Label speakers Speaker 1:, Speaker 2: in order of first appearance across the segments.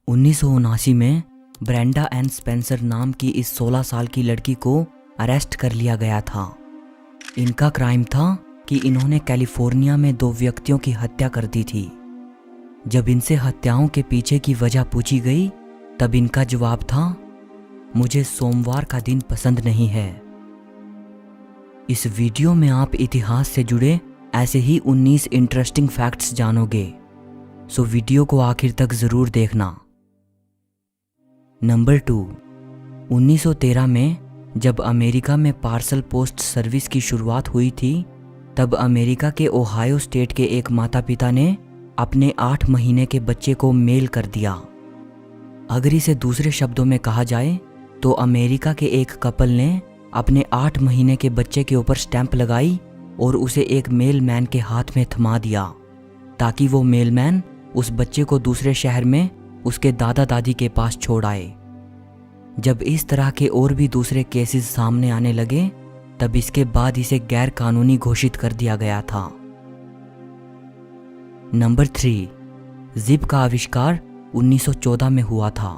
Speaker 1: 1979 में Brenda N Spencer नाम की इस 16 साल की लड़की को अरेस्ट कर लिया गया था। इनका क्राइम था कि इन्होंने कैलिफोर्निया में 2 व्यक्तियों की हत्या कर दी थी। जब इनसे हत्याओं के पीछे की वजह पूछी गई तब इनका जवाब था, मुझे सोमवार का दिन पसंद नहीं है। इस वीडियो में आप इतिहास से जुड़े ऐसे ही 19 इंटरेस्टिंग फैक्ट्स जानोगे, सो वीडियो को आखिर तक जरूर देखना। नंबर 2, 1913 में जब अमेरिका में पार्सल पोस्ट सर्विस की शुरुआत हुई थी, तब अमेरिका के ओहायो स्टेट के एक माता पिता ने अपने 8 महीने के बच्चे को मेल कर दिया। अगर इसे दूसरे शब्दों में कहा जाए तो अमेरिका के एक कपल ने अपने 8 महीने के बच्चे के ऊपर स्टैंप लगाई और उसे एक मेलमैन के हाथ में थमा दिया, ताकि वो मेलमैन उस बच्चे को दूसरे शहर में उसके दादा दादी के पास छोड़ आए। जब इस तरह के और भी दूसरे केसेस सामने आने लगे तब इसके बाद इसे गैर कानूनी घोषित कर दिया गया था। नंबर 3, जिप का आविष्कार 1914 में हुआ था।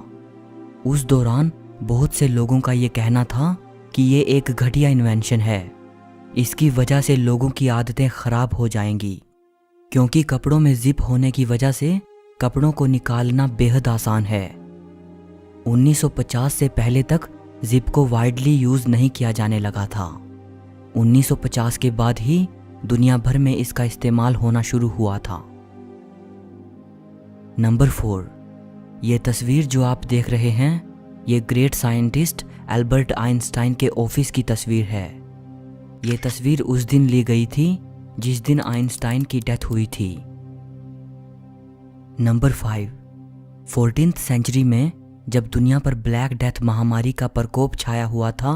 Speaker 1: उस दौरान बहुत से लोगों का ये कहना था कि ये एक घटिया इन्वेंशन है, इसकी वजह से लोगों की आदतें खराब हो जाएंगी, क्योंकि कपड़ों में जिप होने की वजह से कपड़ों को निकालना बेहद आसान है। 1950 से पहले तक जिप को वाइडली यूज नहीं किया जाने लगा था। 1950 के बाद ही दुनिया भर में इसका इस्तेमाल होना शुरू हुआ था। नंबर 4, ये तस्वीर जो आप देख रहे हैं, ये ग्रेट साइंटिस्ट एल्बर्ट आइंस्टाइन के ऑफिस की तस्वीर है। ये तस्वीर उस दिन ली गई थी जिस दिन आइंस्टाइन की डेथ हुई थी। नंबर 5, 14th सेंचुरी में जब दुनिया पर ब्लैक डेथ महामारी का प्रकोप छाया हुआ था,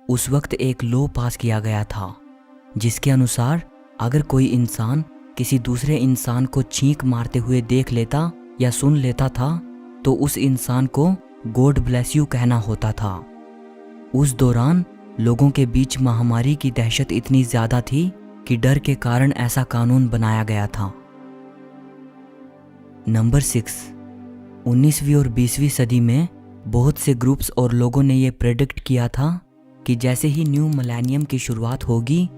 Speaker 1: उस वक्त एक लॉ पास किया गया था जिसके अनुसार अगर कोई इंसान किसी दूसरे इंसान को छींक मारते हुए देख लेता या सुन लेता था तो उस इंसान को गॉड ब्लेस यू कहना होता था। उस दौरान लोगों के बीच महामारी की दहशत इतनी ज्यादा थी कि डर के कारण ऐसा कानून बनाया गया था। नंबर 6, 19वीं और 20वीं सदी में बहुत से ग्रुप्स और लोगों ने यह प्रेडिक्ट किया था कि जैसे ही न्यू मिलेनियम की शुरुआत होगी,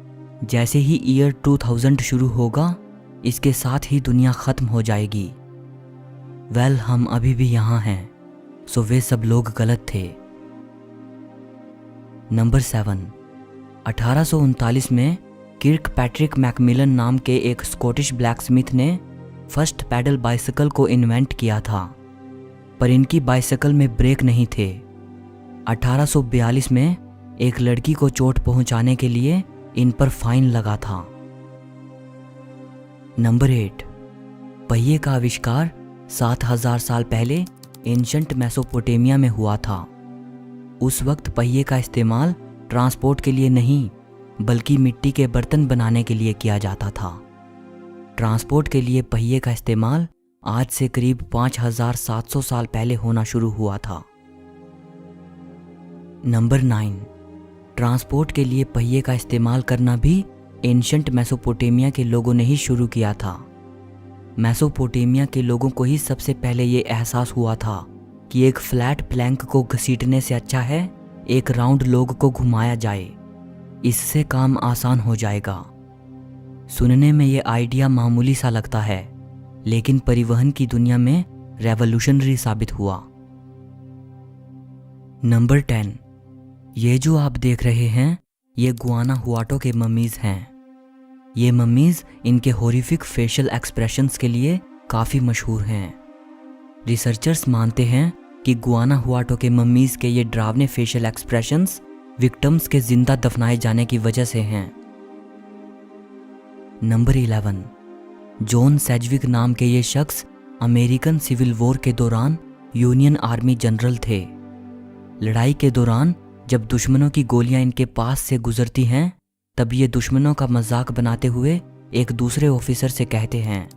Speaker 1: जैसे ही ईयर 2000 शुरू होगा, इसके साथ ही दुनिया खत्म हो जाएगी। वेल, हम अभी भी यहाँ हैं, सो वे सब लोग गलत थे। नंबर 7, 1839 में किर्क पैट्रिक मैकमिलन नाम के एक स्कॉटिश ब्लैकस्मिथ ने फर्स्ट पैडल बाइसिकल को इन्वेंट किया था, पर इनकी बाइसिकल में ब्रेक नहीं थे। 1842 में एक लड़की को चोट पहुंचाने के लिए इन पर फाइन लगा था। नंबर 8, पहिए का आविष्कार 7000 साल पहले एंशंट मेसोपोटामिया में हुआ था। उस वक्त पहिए का इस्तेमाल ट्रांसपोर्ट के लिए नहीं बल्कि मिट्टी के बर्तन बनाने के लिए किया जाता था। ट्रांसपोर्ट के लिए पहिए का इस्तेमाल आज से करीब 5700 साल पहले होना शुरू हुआ था। नंबर 9, ट्रांसपोर्ट के लिए पहिए का इस्तेमाल करना भी एंशंट मेसोपोटामिया के लोगों ने ही शुरू किया था। मेसोपोटामिया के लोगों को ही सबसे पहले ये एहसास हुआ था कि एक फ्लैट प्लैंक को घसीटने से अच्छा है एक राउंड लॉग को घुमाया जाए, इससे काम आसान हो जाएगा। सुनने में ये आइडिया मामूली सा लगता है, लेकिन परिवहन की दुनिया में रेवोल्यूशनरी साबित हुआ। नंबर 10, ये जो आप देख रहे हैं, ये गुआनाहुआटो के मम्मीज हैं। ये मम्मीज इनके हॉरिफिक फेशियल एक्सप्रेशंस के लिए काफ़ी मशहूर हैं। रिसर्चर्स मानते हैं कि गुआनाहुआटो के मम्मीज के ये डरावने फेशियल एक्सप्रेशंस विक्टिम्स के जिंदा दफनाए जाने की वजह से हैं। नंबर 11, जॉन सेजविक नाम के ये शख्स अमेरिकन सिविल वॉर के दौरान यूनियन आर्मी जनरल थे। लड़ाई के दौरान जब दुश्मनों की गोलियां इनके पास से गुजरती हैं, तब ये दुश्मनों का मजाक बनाते हुए एक दूसरे ऑफिसर से कहते हैं,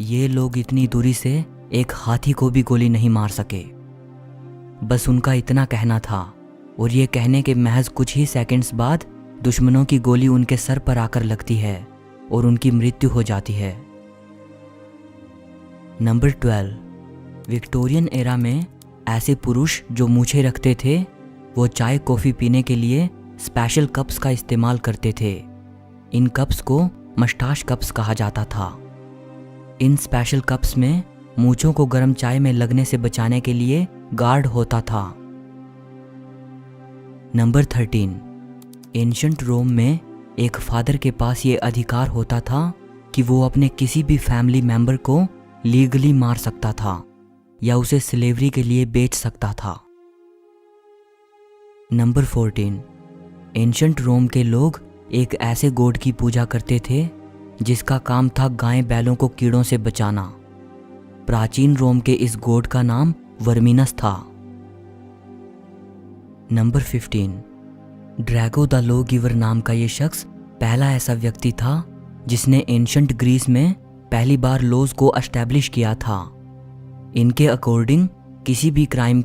Speaker 1: ये लोग इतनी दूरी से एक हाथी को भी गोली नहीं मार सके। बस उनका इतना कहना था और ये कहने के महज कुछ ही सेकंड्स बाद दुश्मनों की गोली उनके सर पर आकर लगती है और उनकी मृत्यु हो जाती है। नंबर 12, विक्टोरियन एरा में ऐसे पुरुष जो मूछें रखते थे वो चाय कॉफ़ी पीने के लिए स्पेशल कप्स का इस्तेमाल करते थे। इन कप्स को मस्टाश कप्स कहा जाता था। इन स्पेशल कप्स में मूंछों को गर्म चाय में लगने से बचाने के लिए गार्ड होता था। नंबर 13, एंशिएंट रोम में एक फादर के पास ये अधिकार होता था कि वो अपने किसी भी फैमिली मेंबर को लीगली मार सकता था या उसे स्लेवरी के लिए बेच सकता था। नंबर 14, एंशिएंट रोम के लोग एक ऐसे गॉड की पूजा करते थे जिसका काम था गाय बैलों को कीड़ों से बचाना। प्राचीन रोम के इस गॉड का नाम वर्मिनस था। Number 15, Drago the law giver नाम का ये शख्स पहला ऐसा व्यक्ति था जिसने एंशिएंट ग्रीस में पहली बार लॉज को एस्टैब्लिश किया था। इनके अकॉर्डिंग किसी भी क्राइम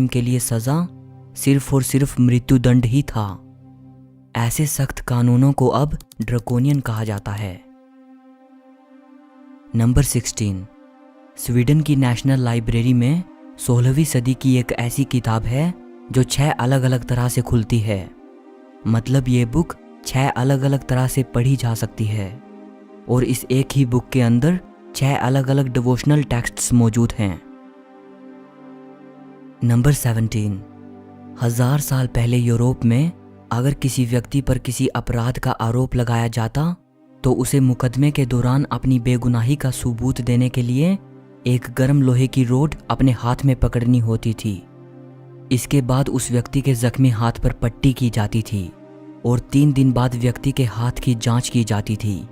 Speaker 1: के लिए सज़ा सिर्फ और सिर्फ मृत्युदंड ही था। ऐसे सख्त कानूनों को अब ड्रकोनियन कहा जाता है। नंबर 16, स्वीडन की नेशनल लाइब्रेरी में 16वीं सदी की एक ऐसी किताब है जो 6 अलग अलग तरह से खुलती है। मतलब ये बुक 6 अलग अलग तरह से पढ़ी जा सकती है और इस एक ही बुक के अंदर 6 अलग अलग डिवोशनल टेक्स्ट्स मौजूद हैं। नंबर 17, 1000 साल पहले यूरोप में अगर किसी व्यक्ति पर किसी अपराध का आरोप लगाया जाता तो उसे मुकदमे के दौरान अपनी बेगुनाही का सबूत देने के लिए एक गर्म लोहे की रोड अपने हाथ में पकड़नी होती थी। इसके बाद उस व्यक्ति के जख्मी हाथ पर पट्टी की जाती थी और 3 दिन बाद व्यक्ति के हाथ की जांच की जाती थी।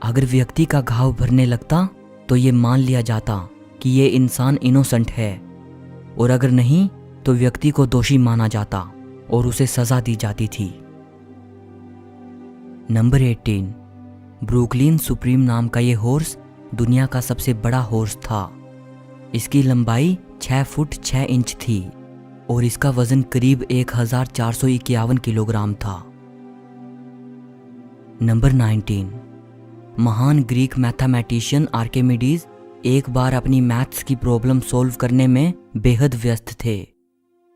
Speaker 1: अगर व्यक्ति का घाव भरने लगता तो ये मान लिया जाता कि ये इंसान इनोसेंट है और अगर नहीं तो व्यक्ति को दोषी माना जाता और उसे सजा दी जाती थी। नंबर 18, ब्रुकलिन सुप्रीम नाम का ये हॉर्स दुनिया का सबसे बड़ा हॉर्स था। इसकी लंबाई 6 फुट 6 इंच थी और इसका वजन करीब 1451 किलोग्राम था। नंबर 19, महान ग्रीक मैथमेटिशियन आर्किमिडीज एक बार अपनी मैथ्स की प्रॉब्लम सॉल्व करने में बेहद व्यस्त थे।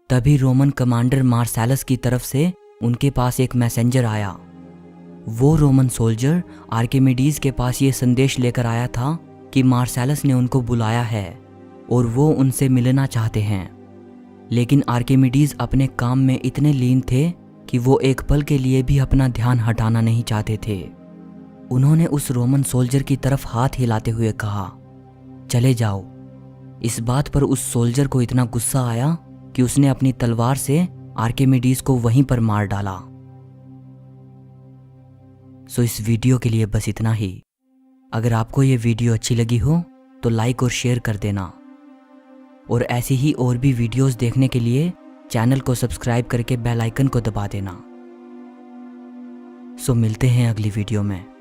Speaker 1: तभी रोमन कमांडर मार्सेलस की तरफ से उनके पास एक मैसेंजर आया। वो रोमन सोल्जर आर्किमिडीज के पास ये संदेश लेकर आया था कि मार्सेलस ने उनको बुलाया है और वो उनसे मिलना चाहते हैं। लेकिन आर्किमिडीज अपने काम में इतने लीन थे कि वो एक पल के लिए भी अपना ध्यान हटाना नहीं चाहते थे। उन्होंने उस रोमन सोल्जर की तरफ हाथ हिलाते हुए कहा, चले जाओ। इस बात पर उस सोल्जर को इतना गुस्सा आया कि उसने अपनी तलवार से आर्किमिडीज को वहीं पर मार डाला। सो इस वीडियो के लिए बस इतना ही। अगर आपको ये वीडियो अच्छी लगी हो तो लाइक और शेयर कर देना और ऐसी ही और भी वीडियोस देखने के लिए चैनल को सब्सक्राइब करके बेल आइकन को दबा देना। सो मिलते हैं अगली वीडियो में।